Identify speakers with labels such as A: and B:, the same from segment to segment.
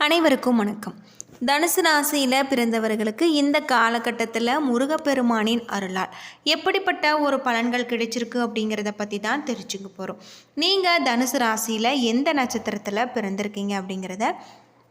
A: அனைவருக்கும் வணக்கம். தனுசு ராசியில் பிறந்தவர்களுக்கு இந்த காலகட்டத்தில் முருகப்பெருமானின் அருளால் எப்படிப்பட்ட ஒரு பலன்கள் கிடைச்சிருக்கு அப்படிங்கிறத பற்றி தான் தெரிஞ்சுக்க போகிறோம். நீங்கள் தனுசு ராசியில் எந்த நட்சத்திரத்தில் பிறந்திருக்கீங்க அப்படிங்கிறத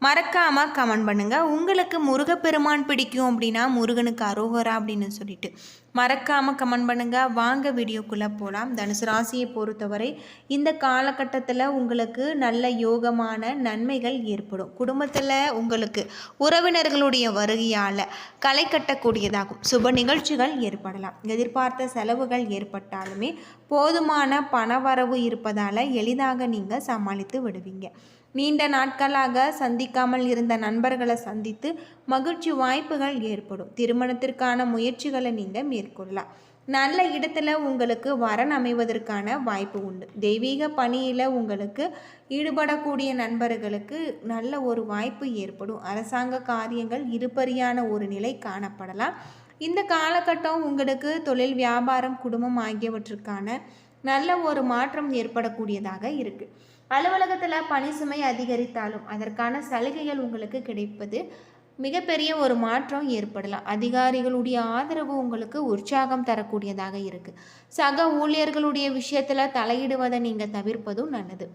A: மறக்காமல் கமெண்ட் பண்ணுங்கள். உங்களுக்கு முருகப்பெருமான் பிடிக்கும் அப்படின்னா முருகனுக்கு அரோகரா அப்படின்னு சொல்லிட்டு மறக்காமல் கமெண்ட் பண்ணுங்கள். வாங்க வீடியோக்குள்ளே போகலாம். தனுசு ராசியை பொறுத்தவரை இந்த காலகட்டத்தில் உங்களுக்கு நல்ல யோகமான நன்மைகள் ஏற்படும். குடும்பத்தில் உங்களுக்கு உறவினர்களுடைய வருகையால் களை கட்டக்கூடியதாகும். சுப நிகழ்ச்சிகள் ஏற்படலாம். எதிர்பார்த்த செலவுகள் ஏற்பட்டாலுமே போதுமான பணவரவு இருப்பதால் எளிதாக நீங்கள் சமாளித்து விடுவீங்க. நீண்ட நாட்களாக சந்திக்காமல் இருந்த நண்பர்களை சந்தித்து மகிழ்ச்சி வாய்ப்புகள் ஏற்படும். திருமணத்திற்கான முயற்சிகளை நீங்கள் மேற்கொள்ளலாம். நல்ல இடத்துல உங்களுக்கு வரன் அமைவதற்கான வாய்ப்பு உண்டு. தெய்வீக பணியில் உங்களுக்கு ஈடுபடக்கூடிய நண்பர்களுக்கு நல்ல ஒரு வாய்ப்பு ஏற்படும். அரசாங்க காரியங்கள் இருபறியான ஒரு நிலை காணப்படலாம். இந்த காலகட்டம் உங்களுக்கு தொழில், வியாபாரம், குடும்பம் ஆகியவற்றுக்கான நல்ல ஒரு மாற்றம் ஏற்படக்கூடியதாக இருக்குது. அலுவலகத்தில் பணி சுமை அதிகரித்தாலும் அதற்கான சலுகைகள் உங்களுக்கு கிடைப்பது மிகப்பெரிய ஒரு மாற்றம் ஏற்படலாம். அதிகாரிகளுடைய ஆதரவு உங்களுக்கு உற்சாகம் தரக்கூடியதாக இருக்குது. சக ஊழியர்களுடைய விஷயத்தில் தலையிடுவதை நீங்கள் தவிர்ப்பதும் நல்லது.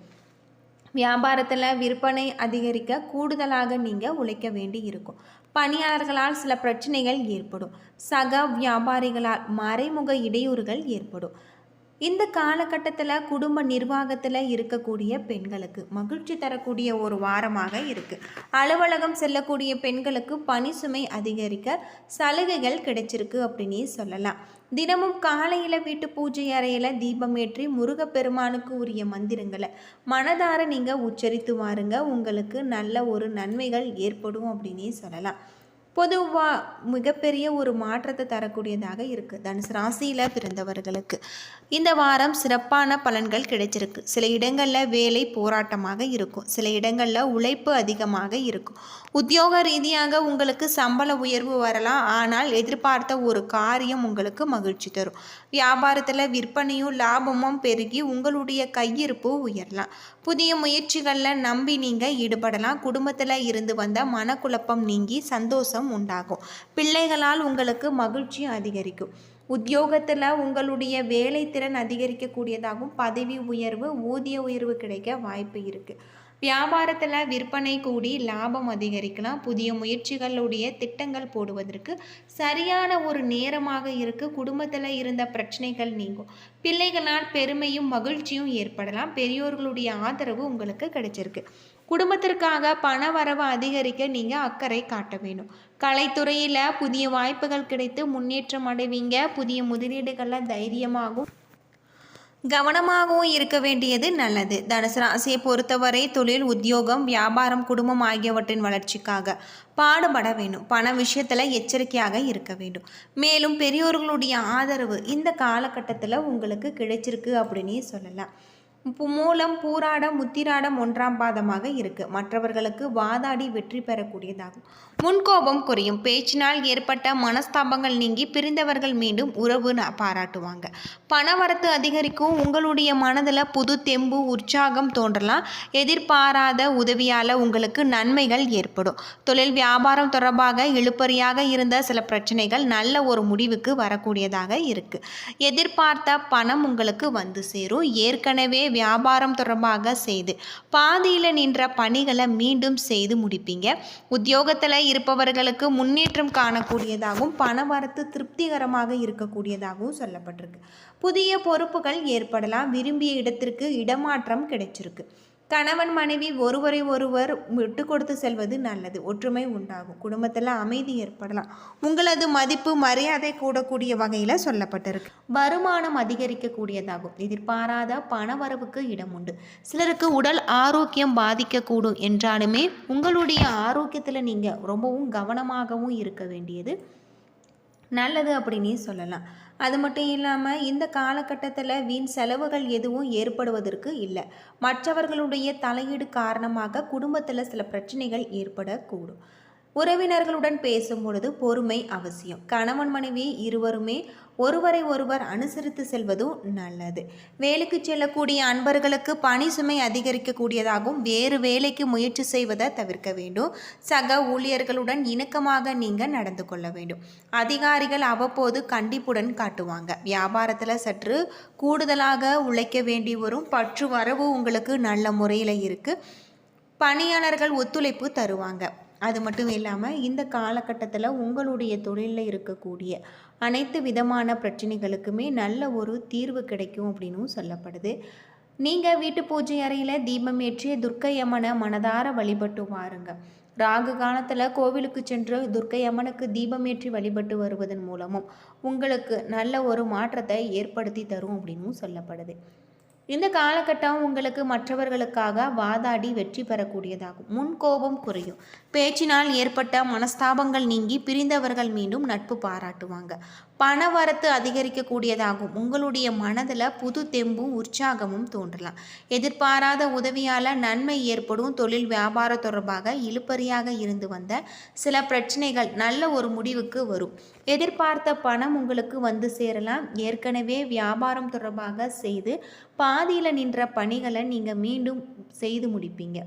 A: வியாபாரத்தில் விற்பனை அதிகரிக்க கூடுதலாக நீங்கள் உழைக்க வேண்டி இருக்கும். பணியாளர்களால் சில பிரச்சனைகள் ஏற்படும். சக வியாபாரிகளால் மறைமுக இடையூறுகள் ஏற்படும். இந்த காலகட்டத்தில் குடும்ப நிர்வாகத்தில் இருக்கக்கூடிய பெண்களுக்கு மகிழ்ச்சி தரக்கூடிய ஒரு வாரமாக இருக்குது. அலுவலகம் செல்லக்கூடிய பெண்களுக்கு பணி சுமை அதிகரிக்க சலுகைகள் கிடைச்சிருக்கு அப்படின்னே சொல்லலாம். தினமும் காலையில் வீட்டு பூஜை அறையில் தீபமேற்றி முருகப்பெருமானுக்கு உரிய மந்திரங்களை மனதார நீங்கள் உச்சரித்து வாருங்க. உங்களுக்கு நல்ல ஒரு நன்மைகள் ஏற்படும் அப்படின்னே சொல்லலாம். பொதுவாக மிகப்பெரிய ஒரு மாற்றத்தை தரக்கூடியதாக இருக்குது. தனுசு ராசியில் பிறந்தவர்களுக்கு இந்த வாரம் சிறப்பான பலன்கள் கிடைச்சிருக்கு. சில இடங்களில் வேலை போராட்டமாக இருக்கும். சில இடங்களில் உழைப்பு அதிகமாக இருக்கும். உத்தியோக ரீதியாக உங்களுக்கு சம்பள உயர்வு வரலாம். ஆனால் எதிர்பார்த்த ஒரு காரியம் உங்களுக்கு மகிழ்ச்சி தரும். வியாபாரத்தில் விற்பனையும் லாபமும் பெருகி உங்களுடைய கையிருப்பு உயரலாம். புதிய முயற்சிகளில் நம்பி நீங்கள் ஈடுபடலாம். குடும்பத்தில் இருந்து வந்த மனக்குழப்பம் நீங்கி சந்தோஷம் உண்டாகும். பிள்ளைகளால் உங்களுக்கு மகிழ்ச்சி அதிகரிக்கும். உத்தியோகத்தில் உங்களுடைய வேலை திறன் அதிகரிக்கக்கூடியதாகவும் பதவி உயர்வு, ஊதிய உயர்வு கிடைக்க வாய்ப்பு இருக்குது. வியாபாரத்தில் விற்பனை கூடி லாபம் அதிகரிக்கலாம். புதிய முயற்சிகளுடைய திட்டங்கள் போடுவதற்கு சரியான ஒரு நேரமாக இருக்குது. குடும்பத்தில் இருந்த பிரச்சனைகள் நீங்கும். பிள்ளைகளால் பெருமையும் மகிழ்ச்சியும் ஏற்படலாம். பெரியோர்களுடைய ஆதரவு உங்களுக்கு கிடைச்சிருக்கு. குடும்பத்திற்காக பண வரவு அதிகரிக்க நீங்கள் அக்கறை காட்ட வேணும். கலைத்துறையில் புதிய வாய்ப்புகள் கிடைத்து முன்னேற்றம் அடைவீங்க. புதிய முதலீடுகளில் தைரியமாகவும் கவனமாகவும் இருக்க வேண்டியது நல்லது. தனுசு ராசியை பொறுத்தவரை தொழில், உத்தியோகம், வியாபாரம், குடும்பம் ஆகியவற்றின் வளர்ச்சிக்காக பாடுபட வேண்டும். பண விஷயத்தில் எச்சரிக்கையாக இருக்க வேண்டும். மேலும் பெரியோர்களுடைய ஆதரவு இந்த காலகட்டத்தில் உங்களுக்கு கிடைச்சிருக்கு அப்படின்னே சொல்லலாம். மூலம், பூராடம், உத்திராடம் 1ஆம் பாதமாக இருக்குது. மற்றவர்களுக்கு வாதாடி வெற்றி பெறக்கூடியதாகும். முன்கோபம் குறையும். பேச்சினால் ஏற்பட்ட மனஸ்தாபங்கள் நீங்கி பிரிந்தவர்கள் மீண்டும் உறவு பாராட்டுவாங்க. பணவரத்து அதிகரிக்கும். உங்களுடைய மனதில் புது தெம்பு, உற்சாகம் தோன்றலாம். எதிர்பாராத உதவியால் உங்களுக்கு நன்மைகள் ஏற்படும். தொழில், வியாபாரம் தொடர்பாக இழுபறியாக இருந்த சில பிரச்சனைகள் நல்ல ஒரு முடிவுக்கு வரக்கூடியதாக இருக்குது. எதிர்பார்த்த பணம் உங்களுக்கு வந்து சேரும். ஏற்கனவே வியாபாரம் தொடர்பாக செய்து பாதியில் நின்ற பணிகளை மீண்டும் செய்து முடிப்பீங்க. உத்தியோகத்தில் இருப்பவர்களுக்கு முன்னேற்றம் காணக்கூடியதாகவும் பணவரத்து திருப்திகரமாக இருக்கக்கூடியதாகவும் சொல்லப்பட்டிருக்கு. புதிய பொறுப்புகள் ஏற்படலாம். விரும்பிய இடத்திற்கு இடமாற்றம் கிடைச்சிருக்கு. கணவன் மனைவி ஒருவரை ஒருவர் விட்டு கொடுத்து செல்வது நல்லது. ஒற்றுமை உண்டாகும். குடும்பத்தில் அமைதி ஏற்படலாம். உங்களது மதிப்பு, மரியாதை கூடக்கூடிய வகையில் சொல்லப்பட்டிருக்கு. வருமானம் அதிகரிக்கக்கூடியதாகும். எதிர்பாராத பணவரவுக்கு இடம் உண்டு. சிலருக்கு உடல் ஆரோக்கியம் பாதிக்கக்கூடும் என்றாலுமே உங்களுடைய ஆரோக்கியத்தில் நீங்கள் ரொம்பவும் கவனமாகவும் இருக்க வேண்டியது நல்லது அப்படின்னே சொல்லலாம். அது மட்டும் இல்லாமல் இந்த காலகட்டத்தில் வீண் செலவுகள் எதுவும் ஏற்படுவதற்கு இல்லை. மற்றவர்களுடைய தலையீடு காரணமாக குடும்பத்தில் சில பிரச்சனைகள் ஏற்படக்கூடும். உறவினர்களுடன் பேசும் பொழுது பொறுமை அவசியம். கணவன் மனைவி இருவருமே ஒருவரை ஒருவர் அனுசரித்து செல்வதும் நல்லது. வேலைக்கு செல்லக்கூடிய அன்பர்களுக்கு பணி சுமை அதிகரிக்கக்கூடியதாகவும் வேறு வேலைக்கு முயற்சி செய்வதை தவிர்க்க வேண்டும். சக ஊழியர்களுடன் இணக்கமாக நீங்கள் நடந்து கொள்ள வேண்டும். அதிகாரிகள் அவ்வப்போது கண்டிப்புடன் காட்டுவாங்க. வியாபாரத்தில் சற்று கூடுதலாக உழைக்க வேண்டி வரும். பற்று வரவு உங்களுக்கு நல்ல முறையில் இருக்குது. பணியாளர்கள் ஒத்துழைப்பு தருவாங்க. அது மட்டும் இல்லாமல் இந்த காலகட்டத்தில் உங்களுடைய தொழிலில் இருக்கக்கூடிய அனைத்து விதமான பிரச்சனைகளுக்குமே நல்ல ஒரு தீர்வு கிடைக்கும் அப்படின்னும் சொல்லப்படுது. நீங்கள் வீட்டு பூஜை அறையில் தீபம் ஏற்றிய துர்க்கை அம்மனை மனதார வழிபட்டு வாருங்க. ராகு காலத்தில் கோவிலுக்கு சென்று துர்க்கை அம்மனுக்கு தீபம் ஏற்றி வழிபட்டு வருவதன் மூலமும் உங்களுக்கு நல்ல ஒரு மாற்றத்தை ஏற்படுத்தி தரும் அப்படின்னும் சொல்லப்படுது. இந்த காலகட்டம் உங்களுக்கு மற்றவர்களுக்காக வாதாடி வெற்றி பெறக்கூடியதாகும். முன்கோபம் குறையும். பேச்சினால் ஏற்பட்ட மனஸ்தாபங்கள் நீங்கி பிரிந்தவர்கள் மீண்டும் நட்பு பாராட்டுவாங்க. பண வரத்து அதிகரிக்கக்கூடியதாகும். உங்களுடைய மனதில் புது தெம்பும் உற்சாகமும் தோன்றலாம். எதிர்பாராத உதவியால் நன்மை ஏற்படும். தொழில் வியாபார தொடர்பாக இழுபறியாக இருந்து வந்த சில பிரச்சனைகள் நல்ல ஒரு முடிவுக்கு வரும். எதிர்பார்த்த பணம் உங்களுக்கு வந்து சேரலாம். ஏற்கனவே வியாபாரம் தொடர்பாக செய்து பாதியில் நின்ற பணிகளை நீங்கள் மீண்டும் செய்து முடிப்பீங்க.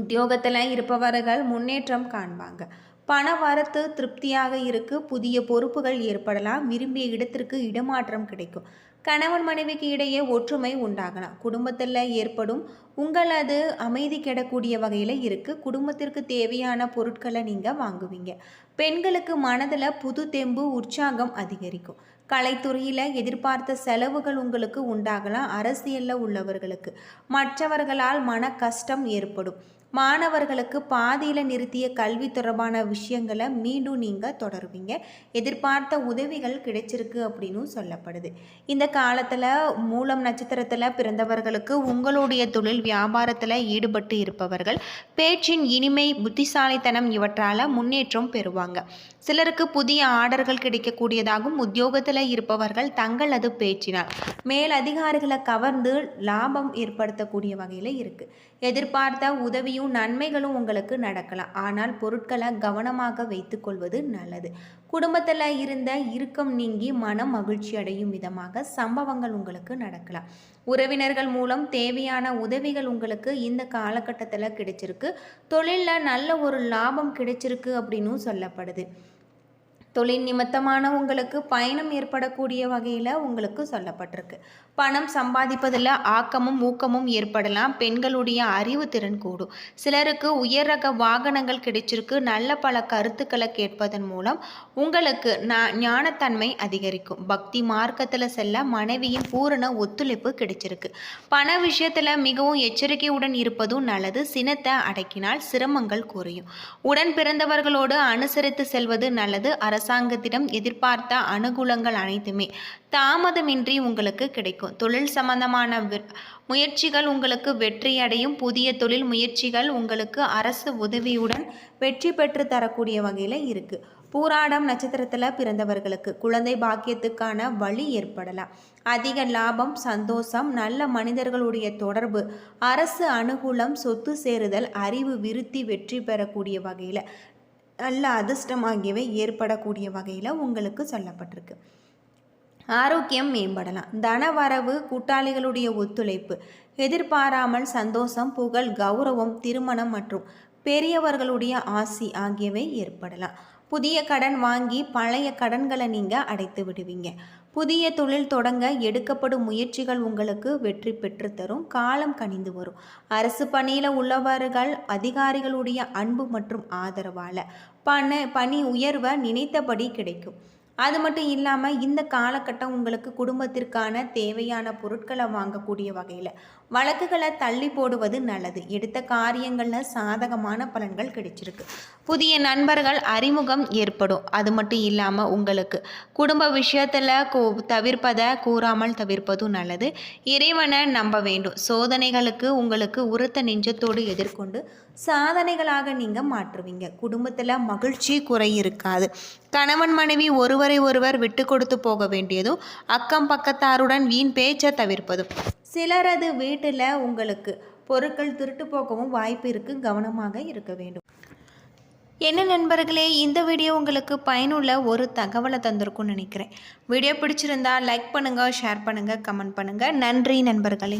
A: உத்தியோகத்தில் இருப்பவர்கள் முன்னேற்றம் காண்பாங்க. பண வரத்து திருப்தியாக இருக்கு. புதிய பொறுப்புகள் ஏற்படலாம். விரும்பிய இடத்திற்கு இடமாற்றம் கிடைக்கும். கணவன் மனைவிக்கு இடையே ஒற்றுமை உண்டாகலாம். குடும்பத்தில் ஏற்படும் உங்களது அமைதி கெடக்கூடிய வகையில் இருக்குது. குடும்பத்திற்கு தேவையான பொருட்களை நீங்கள் வாங்குவீங்க. பெண்களுக்கு மனதில் புது தெம்பு உற்சாகம் அதிகரிக்கும். கலைத்துறையில் எதிர்பார்த்த செலவுகள் உங்களுக்கு உண்டாகலாம். அரசியலில் உள்ளவர்களுக்கு மற்றவர்களால் மன கஷ்டம் ஏற்படும். மாணவர்களுக்கு பாதியில் நிறுத்திய கல்வி தொடர்பான விஷயங்களை மீண்டும் நீங்கள் தொடருவீங்க. எதிர்பார்த்த உதவிகள் கிடைச்சிருக்கு அப்படின்னு சொல்லப்படுது. இந்த காலத்தில் மூலம் நட்சத்திரத்தில் பிறந்தவர்களுக்கு உங்களுடைய தொழில் வியாபாரத்தில் ஈடுபட்டு இருப்பவர்கள் பேச்சின் இனிமை புத்திசாலித்தனம் இவற்றால் முன்னேற்றம் பெறுவாங்க. சிலருக்கு புதிய ஆர்டர்கள் கிடைக்கக்கூடியதாகவும் உத்தியோகத்தில் இருப்பவர்கள் தங்களது பேச்சினால் மேல் அதிகாரிகளை கவர்ந்து லாபம் ஏற்படுத்தக்கூடிய வகையில் இருக்குது. எதிர்பார்த்த உதவியும் நன்மைகளும் உங்களுக்கு நடக்கலாம். ஆனால் பொருட்களை கவனமாக வைத்து கொள்வது நல்லது. குடும்பத்தில் இருந்த இறுக்கம் நீங்கி மனம் மகிழ்ச்சி அடையும் விதமாக சம்பவங்கள் உங்களுக்கு நடக்கலாம். உறவினர்கள் மூலம் தேவையான உதவிகள் உங்களுக்கு இந்த காலகட்டத்தில் கிடைச்சிருக்கு. தொழிலில் நல்ல ஒரு லாபம் கிடைச்சிருக்கு அப்படின்னு சொல்லப்படுது. தொழில் நிமித்தமான உங்களுக்கு பயணம் ஏற்படக்கூடிய வகையில் உங்களுக்கு சொல்லப்பட்டிருக்கு. பணம் சம்பாதிப்பதில் ஆக்கமும் ஊக்கமும் ஏற்படலாம். பெண்களுடைய அறிவு திறன் கூடும். சிலருக்கு உயர் ரக வாகனங்கள் கிடைச்சிருக்கு. நல்ல பல கருத்துக்களை கேட்பதன் மூலம் உங்களுக்கு ஞானத்தன்மை அதிகரிக்கும். பக்தி மார்க்கத்தில் செல்ல மனைவியின் பூரண ஒத்துழைப்பு கிடைச்சிருக்கு. பண விஷயத்தில் மிகவும் எச்சரிக்கையுடன் இருப்பதும் நல்லது. சினத்தை அடக்கினால் சிரமங்கள் குறையும். உடன் பிறந்தவர்களோடு அனுசரித்து செல்வது நல்லது. அரசாங்கத்திடம் எதிர்பார்த்த அனுகூலங்கள் அனைத்துமே தாமதமின்றி உங்களுக்கு கிடைக்கும். தொழில் சம்பந்தமான முயற்சிகள் உங்களுக்கு வெற்றியடையும். புதிய தொழில் முயற்சிகள் உங்களுக்கு அரசு உதவியுடன் வெற்றி பெற்று தரக்கூடிய வகையில் இருக்குது. பூராடம் நட்சத்திரத்தில் பிறந்தவர்களுக்கு குழந்தை பாக்கியத்துக்கான வழி ஏற்படலாம். அதிக லாபம், சந்தோஷம், நல்ல மனிதர்களுடைய தொடர்பு, அரசு அனுகூலம், சொத்து சேருதல், அறிவு விருத்தி வெற்றி பெறக்கூடிய வகையில் நல்ல அதிர்ஷ்டம் ஆகியவை ஏற்படக்கூடிய வகையில் உங்களுக்கு சொல்லப்பட்டிருக்கு. ஆரோக்கியம் மேம்படலாம். தனவரவு, கூட்டாளிகளுடைய ஒத்துழைப்பு, எதிர்பாராமல் சந்தோஷம், புகழ், கௌரவம், திருமணம் மற்றும் பெரியவர்களுடைய ஆசி ஆகியவை ஏற்படலாம். புதிய கடன் வாங்கி பழைய கடன்களை நீங்கள் அடைத்து விடுவீங்க. புதிய தொழில் தொடங்க எடுக்கப்படும் முயற்சிகள் உங்களுக்கு வெற்றி பெற்று தரும். காலம் கனிந்து வரும். அரசு பணியில் உள்ளவர்கள் அதிகாரிகளுடைய அன்பு மற்றும் ஆதரவால் பணி உயர்வை நினைத்தபடி கிடைக்கும். அது மட்டும் இல்லாமல் இந்த காலகட்டம் உங்களுக்கு குடும்பத்திற்கான தேவையான பொருட்களை வாங்கக்கூடிய வகையில் வழக்குகளை தள்ளி போடுவது நல்லது. எடுத்த காரியங்களில் சாதகமான பலன்கள் கிடைச்சிருக்கு. புதிய நண்பர்கள் அறிமுகம் ஏற்படும். அது மட்டும் இல்லாமல் உங்களுக்கு குடும்ப விஷயத்தில் கூறாமல் தவிர்ப்பதும் நல்லது. இறைவனை நம்ப வேண்டும். சோதனைகளுக்கு உங்களுக்கு உரத்த நெஞ்சத்தோடு எதிர்கொண்டு சாதனைகளாக நீங்கள் மாற்றுவீங்க. குடும்பத்தில் மகிழ்ச்சி குறை இருக்காது. கணவன் மனைவி ஒருவரை ஒருவர் விட்டு கொடுத்து போக வேண்டியதும் அக்கம் பக்கத்தாருடன் வீண் பேச்சை தவிர்ப்பதும். சிலரது வீட்டில் உங்களுக்கு பொருட்கள் திருட்டு போகவும் வாய்ப்பு இருக்குது. கவனமாக இருக்க வேண்டும். என்ன நண்பர்களே, இந்த வீடியோ உங்களுக்கு பயனுள்ள ஒரு தகவலை தந்திருக்கும்னு நினைக்கிறேன். வீடியோ பிடிச்சிருந்தா லைக் பண்ணுங்கள், ஷேர் பண்ணுங்கள், கமெண்ட் பண்ணுங்கள். நன்றி நண்பர்களே.